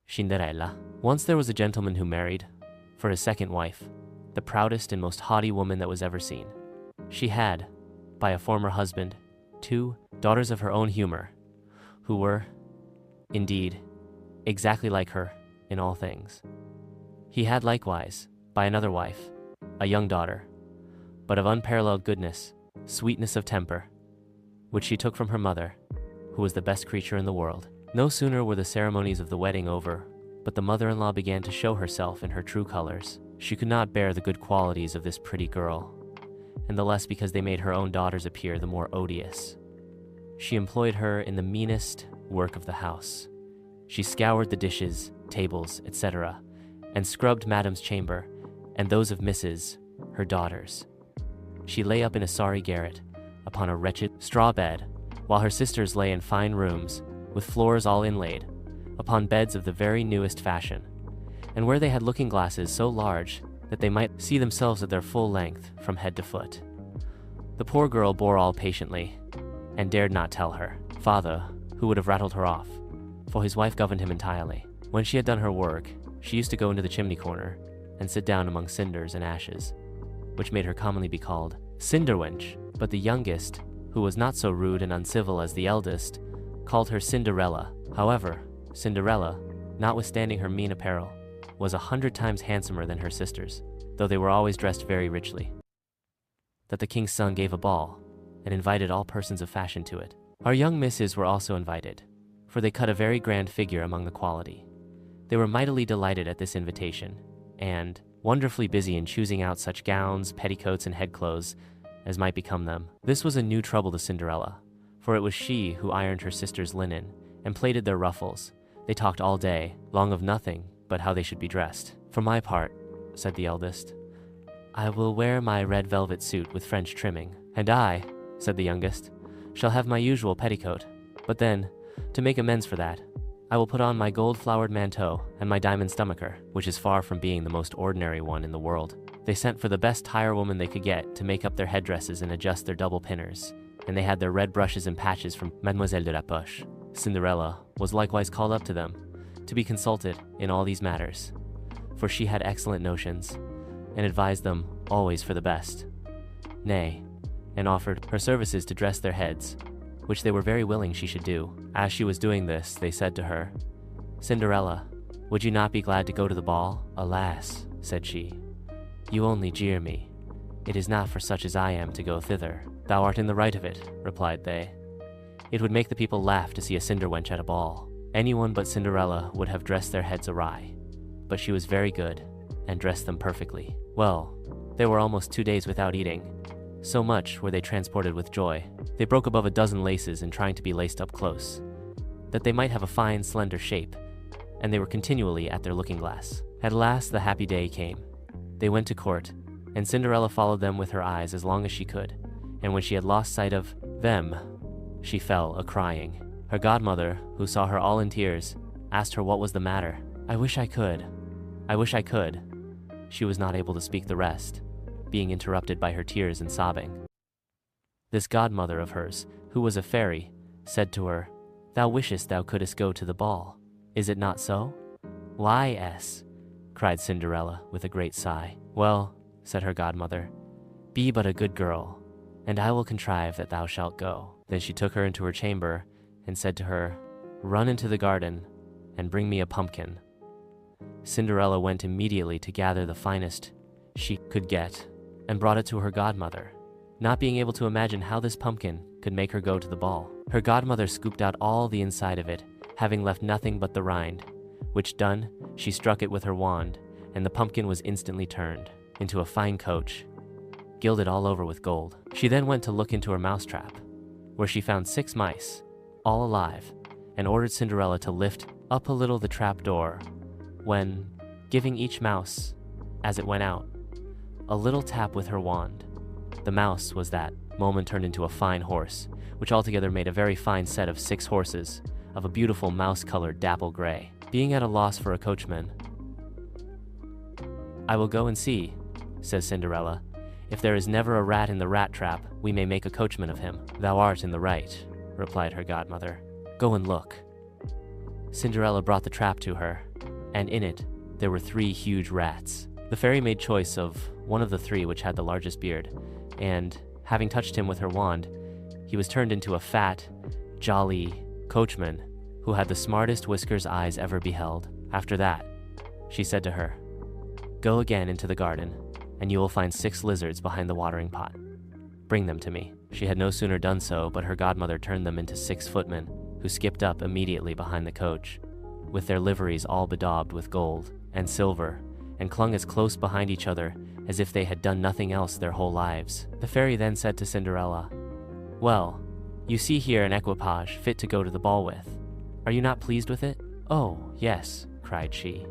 Cinderella. Once there was a gentleman who married, for his second wife, the proudest and most haughty woman that was ever seen. She had, by a former husband, 2 daughters of her own humor, who were, indeed, exactly like her in all things. He had likewise, by another wife, a young daughter, but of unparalleled goodness, sweetness of temper, which she took from her mother, who was the best creature in the world. No sooner were the ceremonies of the wedding over, but the mother-in-law began to show herself in her true colors. She could not bear the good qualities of this pretty girl, and the less because they made her own daughters appear the more odious. She employed her in the meanest work of the house. She scoured the dishes, tables, etc., and scrubbed Madame's chamber, and those of Mrs., her daughters. She lay up in a sorry garret, upon a wretched straw bed, while her sisters lay in fine rooms, with floors all inlaid, upon beds of the very newest fashion, and where they had looking-glasses so large that they might see themselves at their full length from head to foot. The poor girl bore all patiently, and dared not tell her father, who would have rattled her off, for his wife governed him entirely. When she had done her work, she used to go into the chimney corner and sit down among cinders and ashes, which made her commonly be called Cinderwench. But the youngest, who was not so rude and uncivil as the eldest, called her Cinderella. However, Cinderella, notwithstanding her mean apparel, was 100 times handsomer than her sisters, though they were always dressed very richly. That the king's son gave a ball, and invited all persons of fashion to it. Our young misses were also invited, for they cut a very grand figure among the quality. They were mightily delighted at this invitation, and wonderfully busy in choosing out such gowns, petticoats, and head-clothes as might become them. This was a new trouble to Cinderella, for it was she who ironed her sisters' linen, and plaited their ruffles. They talked all day long of nothing but how they should be dressed. "For my part," said the eldest, "I will wear my red velvet suit with French trimming." "And I," said the youngest, "shall have my usual petticoat. But then, to make amends for that, I will put on my gold-flowered manteau and my diamond stomacher, which is far from being the most ordinary one in the world." They sent for the best tire-woman they could get to make up their headdresses and adjust their double pinners, and they had their red brushes and patches from Mademoiselle de la Poche. Cinderella was likewise called up to them, to be consulted in all these matters, for she had excellent notions, and advised them always for the best. Nay, and offered her services to dress their heads, which they were very willing she should do. As she was doing this, they said to her, "Cinderella, would you not be glad to go to the ball?" "Alas," said she, "you only jeer me. It is not for such as I am to go thither." "Thou art in the right of it," replied they. "It would make the people laugh to see a Cinderwench at a ball." Anyone but Cinderella would have dressed their heads awry, but she was very good, and dressed them perfectly. Well, they were almost 2 days without eating. So much were they transported with joy. They broke above a dozen laces in trying to be laced up close, that they might have a fine, slender shape, and they were continually at their looking-glass. At last the happy day came. They went to court, and Cinderella followed them with her eyes as long as she could, and when she had lost sight of them, she fell a-crying. Her godmother, who saw her all in tears, asked her what was the matter. "I wish I could. I wish I could." She was not able to speak the rest, being interrupted by her tears and sobbing. This godmother of hers, who was a fairy, said to her, "Thou wishest thou couldst go to the ball. Is it not so?" "Why, yes," cried Cinderella with a great sigh. "Well," said her godmother, "be but a good girl, and I will contrive that thou shalt go." Then she took her into her chamber, and said to her, "Run into the garden, and bring me a pumpkin." Cinderella went immediately to gather the finest she could get, and brought it to her godmother, not being able to imagine how this pumpkin could make her go to the ball. Her godmother scooped out all the inside of it, having left nothing but the rind, which done, she struck it with her wand, and the pumpkin was instantly turned into a fine coach, gilded all over with gold. She then went to look into her mousetrap, where she found 6 mice, all alive, and ordered Cinderella to lift up a little the trap door, when, giving each mouse, as it went out, a little tap with her wand, the mouse was that moment turned into a fine horse, which altogether made a very fine set of 6 horses, of a beautiful mouse-colored dapple gray. Being at a loss for a coachman, "I will go and see," says Cinderella. "If there is never a rat in the rat trap, we may make a coachman of him." "Thou art in the right," replied her godmother. "Go and look." Cinderella brought the trap to her, and in it there were 3 huge rats. The fairy made choice of one of the 3 which had the largest beard, and, having touched him with her wand, he was turned into a fat, jolly coachman who had the smartest whiskers eyes ever beheld. After that, she said to her, "Go again into the garden, and you will find 6 lizards behind the watering pot. Bring them to me." She had no sooner done so, but her godmother turned them into 6 footmen, who skipped up immediately behind the coach, with their liveries all bedaubed with gold and silver, and clung as close behind each other as if they had done nothing else their whole lives. The fairy then said to Cinderella, "Well, you see here an equipage fit to go to the ball with. Are you not pleased with it?" "Oh, yes," cried she.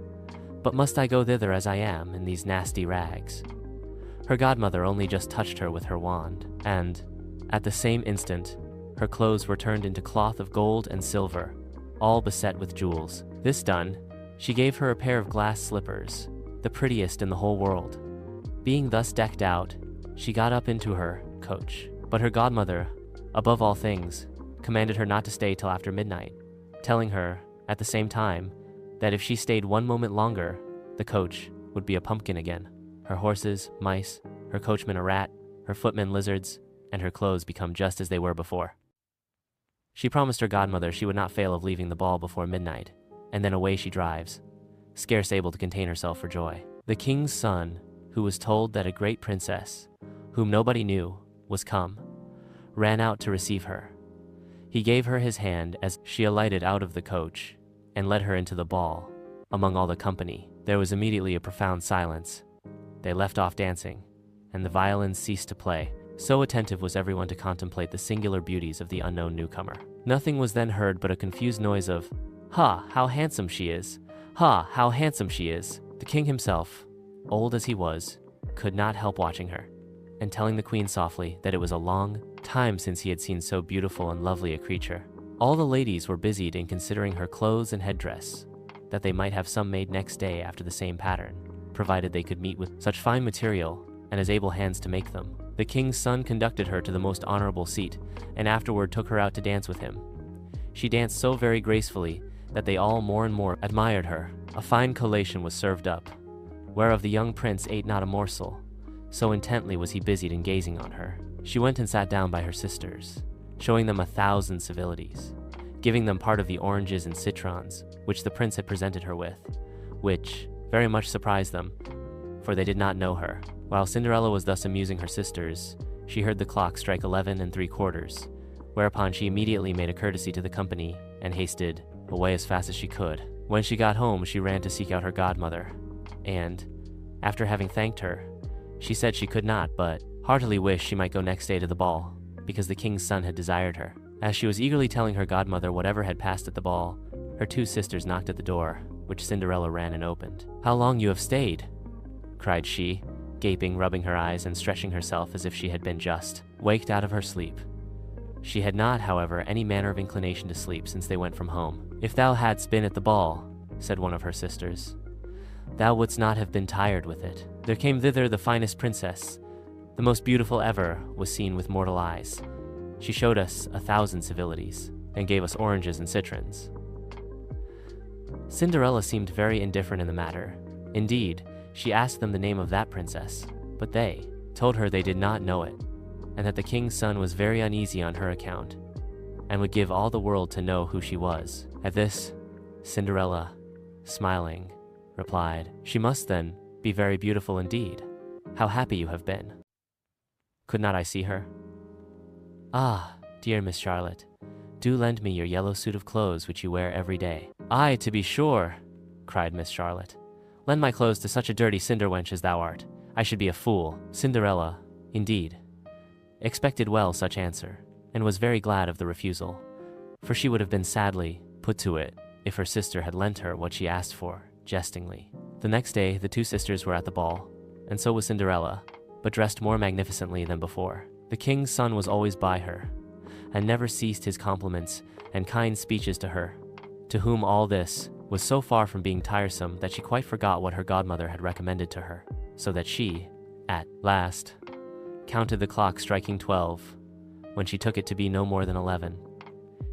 "But must I go thither as I am, in these nasty rags?" Her godmother only just touched her with her wand, and, at the same instant, her clothes were turned into cloth of gold and silver, all beset with jewels. This done, she gave her a pair of glass slippers, the prettiest in the whole world. Being thus decked out, she got up into her coach. But her godmother, above all things, commanded her not to stay till after midnight, telling her, at the same time, that if she stayed one moment longer, the coach would be a pumpkin again. Her horses, mice, her coachman a rat, her footmen lizards, and her clothes become just as they were before. She promised her godmother she would not fail of leaving the ball before midnight, and then away she drives, scarce able to contain herself for joy. The king's son, who was told that a great princess, whom nobody knew, was come, ran out to receive her. He gave her his hand as she alighted out of the coach, and led her into the ball. Among all the company, there was immediately a profound silence. They left off dancing, and the violins ceased to play. So attentive was everyone to contemplate the singular beauties of the unknown newcomer. Nothing was then heard but a confused noise of, "Ha, how handsome she is! Ha, how handsome she is!" The king himself, old as he was, could not help watching her, and telling the queen softly that it was a long time since he had seen so beautiful and lovely a creature. All the ladies were busied in considering her clothes and headdress, that they might have some made next day after the same pattern, provided they could meet with such fine material and as able hands to make them. The king's son conducted her to the most honorable seat, and afterward took her out to dance with him. She danced so very gracefully that they all more and more admired her. A fine collation was served up, whereof the young prince ate not a morsel, so intently was he busied in gazing on her. She went and sat down by her sisters, showing them 1,000 civilities, giving them part of the oranges and citrons which the prince had presented her with, which very much surprised them, for they did not know her. While Cinderella was thus amusing her sisters, she heard the clock strike 11 3/4, whereupon she immediately made a courtesy to the company and hasted away as fast as she could. When she got home, she ran to seek out her godmother, and, after having thanked her, she said she could not but heartily wish she might go next day to the ball, because the king's son had desired her. As she was eagerly telling her godmother whatever had passed at the ball, her 2 sisters knocked at the door, which Cinderella ran and opened. "How long you have stayed!" cried she, gaping, rubbing her eyes, and stretching herself as if she had been just waked out of her sleep. She had not, however, any manner of inclination to sleep since they went from home. "If thou hadst been at the ball," said one of her sisters, "thou wouldst not have been tired with it. There came thither the finest princess, the most beautiful ever was seen with mortal eyes. She showed us 1,000 civilities, and gave us oranges and citrons." Cinderella seemed very indifferent in the matter. Indeed, she asked them the name of that princess, but they told her they did not know it, and that the king's son was very uneasy on her account, and would give all the world to know who she was. At this, Cinderella, smiling, replied, "She must then be very beautiful indeed. How happy you have been. Could not I see her?" "Ah, dear Miss Charlotte, do lend me your yellow suit of clothes which you wear every day." "Aye, to be sure," cried Miss Charlotte. "Lend my clothes to such a dirty cinder wench as thou art. I should be a fool." Cinderella, indeed, expected well such answer, and was very glad of the refusal, for she would have been sadly put to it if her sister had lent her what she asked for, jestingly. The next day the 2 sisters were at the ball, and so was Cinderella, but dressed more magnificently than before. The king's son was always by her, and never ceased his compliments and kind speeches to her, to whom all this was so far from being tiresome that she quite forgot what her godmother had recommended to her, so that she, at last, counted the clock striking 12, when she took it to be no more than 11.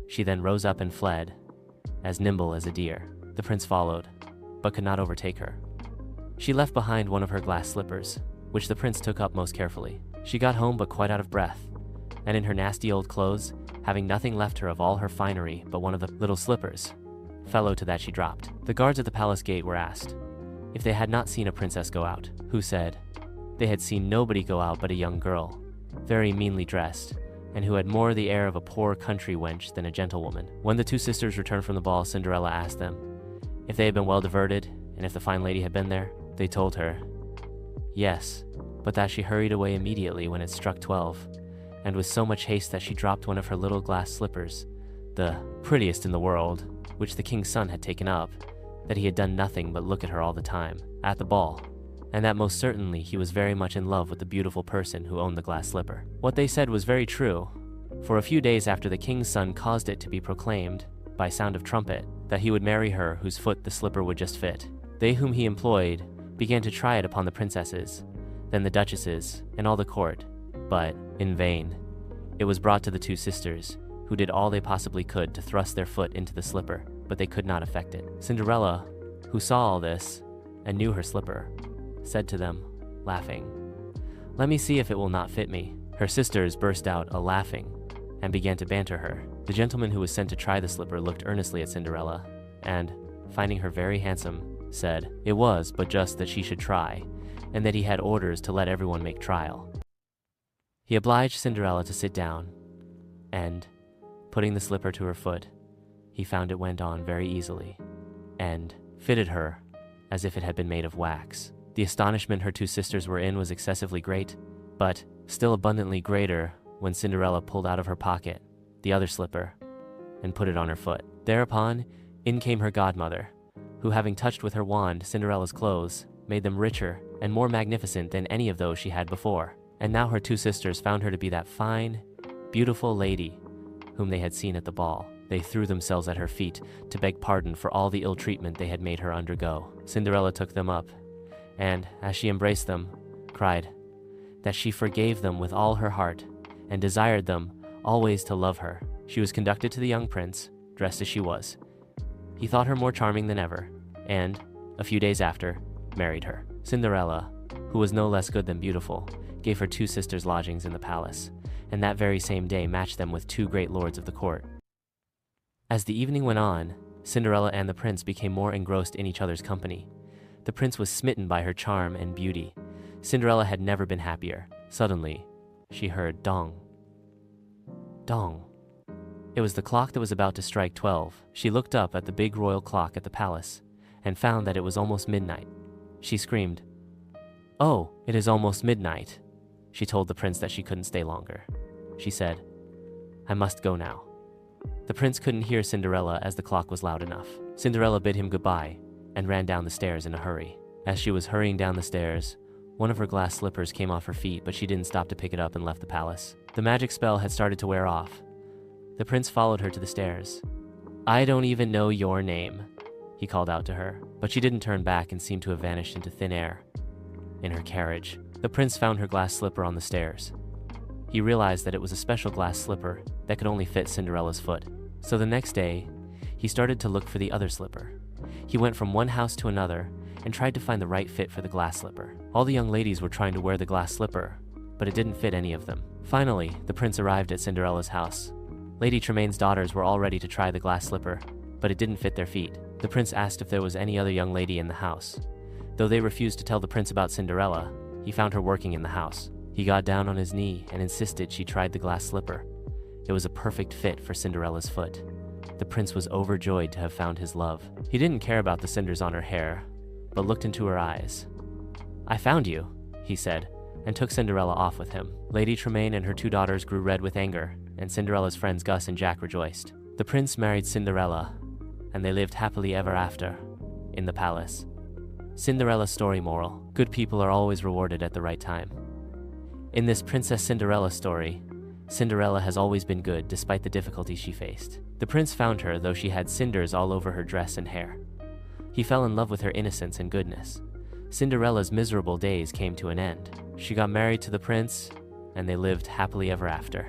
She then rose up and fled, as nimble as a deer. The prince followed, but could not overtake her. She left behind one of her glass slippers, which the prince took up most carefully. She got home but quite out of breath, and in her nasty old clothes, having nothing left her of all her finery but one of the little slippers, fellow to that she dropped. The guards at the palace gate were asked if they had not seen a princess go out, who said they had seen nobody go out but a young girl, very meanly dressed, and who had more the air of a poor country wench than a gentlewoman. When the two sisters returned from the ball, Cinderella asked them if they had been well diverted, and if the fine lady had been there. They told her yes, but that she hurried away immediately when it struck 12, and with so much haste that she dropped one of her little glass slippers, the prettiest in the world, which the king's son had taken up, that he had done nothing but look at her all the time, at the ball, and that most certainly he was very much in love with the beautiful person who owned the glass slipper. What they said was very true, for a few days after the king's son caused it to be proclaimed, by sound of trumpet, that he would marry her whose foot the slipper would just fit. They whom he employed began to try it upon the princesses, then the duchesses, and all the court, but in vain. It was brought to the two sisters, who did all they possibly could to thrust their foot into the slipper, but they could not effect it. Cinderella, who saw all this, and knew her slipper, said to them, laughing, "Let me see if it will not fit me." Her sisters burst out a-laughing, and began to banter her. The gentleman who was sent to try the slipper looked earnestly at Cinderella, and, finding her very handsome, said it was but just that she should try, and that he had orders to let everyone make trial. He obliged Cinderella to sit down, and, putting the slipper to her foot, he found it went on very easily, and fitted her as if it had been made of wax. The astonishment her two sisters were in was excessively great, but still abundantly greater when Cinderella pulled out of her pocket the other slipper and put it on her foot. Thereupon, in came her godmother, who, having touched with her wand Cinderella's clothes, made them richer and more magnificent than any of those she had before. And now her two sisters found her to be that fine, beautiful lady whom they had seen at the ball. They threw themselves at her feet to beg pardon for all the ill treatment they had made her undergo. Cinderella took them up, and, as she embraced them, cried that she forgave them with all her heart, and desired them always to love her. She was conducted to the young prince, dressed as she was. He thought her more charming than ever, and, a few days after, married her. Cinderella, who was no less good than beautiful, gave her two sisters lodgings in the palace, and that very same day matched them with two great lords of the court. As the evening went on, Cinderella and the prince became more engrossed in each other's company. The prince was smitten by her charm and beauty. Cinderella had never been happier. Suddenly, she heard dong, dong. It was the clock that was about to strike 12. She looked up at the big royal clock at the palace, and found that it was almost midnight. She screamed, "Oh, it is almost midnight." She told the prince that she couldn't stay longer. She said, "I must go now." The prince couldn't hear Cinderella as the clock was loud enough. Cinderella bid him goodbye and ran down the stairs in a hurry. As she was hurrying down the stairs, one of her glass slippers came off her feet, but she didn't stop to pick it up and left the palace. The magic spell had started to wear off. The prince followed her to the stairs. "I don't even know your name," he called out to her, but she didn't turn back and seemed to have vanished into thin air. In her carriage, the prince found her glass slipper on the stairs. He realized that it was a special glass slipper that could only fit Cinderella's foot. So the next day, he started to look for the other slipper. He went from one house to another and tried to find the right fit for the glass slipper. All the young ladies were trying to wear the glass slipper, but it didn't fit any of them. Finally, the prince arrived at Cinderella's house. Lady Tremain's daughters were all ready to try the glass slipper, but it didn't fit their feet. The prince asked if there was any other young lady in the house. Though they refused to tell the prince about Cinderella, he found her working in the house. He got down on his knee and insisted she tried the glass slipper. It was a perfect fit for Cinderella's foot. The prince was overjoyed to have found his love. He didn't care about the cinders on her hair, but looked into her eyes. "I found you," he said, and took Cinderella off with him. Lady Tremaine and her two daughters grew red with anger, and Cinderella's friends Gus and Jack rejoiced. The prince married Cinderella, and they lived happily ever after in the palace. Cinderella's story moral: good people are always rewarded at the right time. In this Princess Cinderella story, Cinderella has always been good despite the difficulties she faced. The prince found her though she had cinders all over her dress and hair. He fell in love with her innocence and goodness. Cinderella's miserable days came to an end. She got married to the prince, and they lived happily ever after.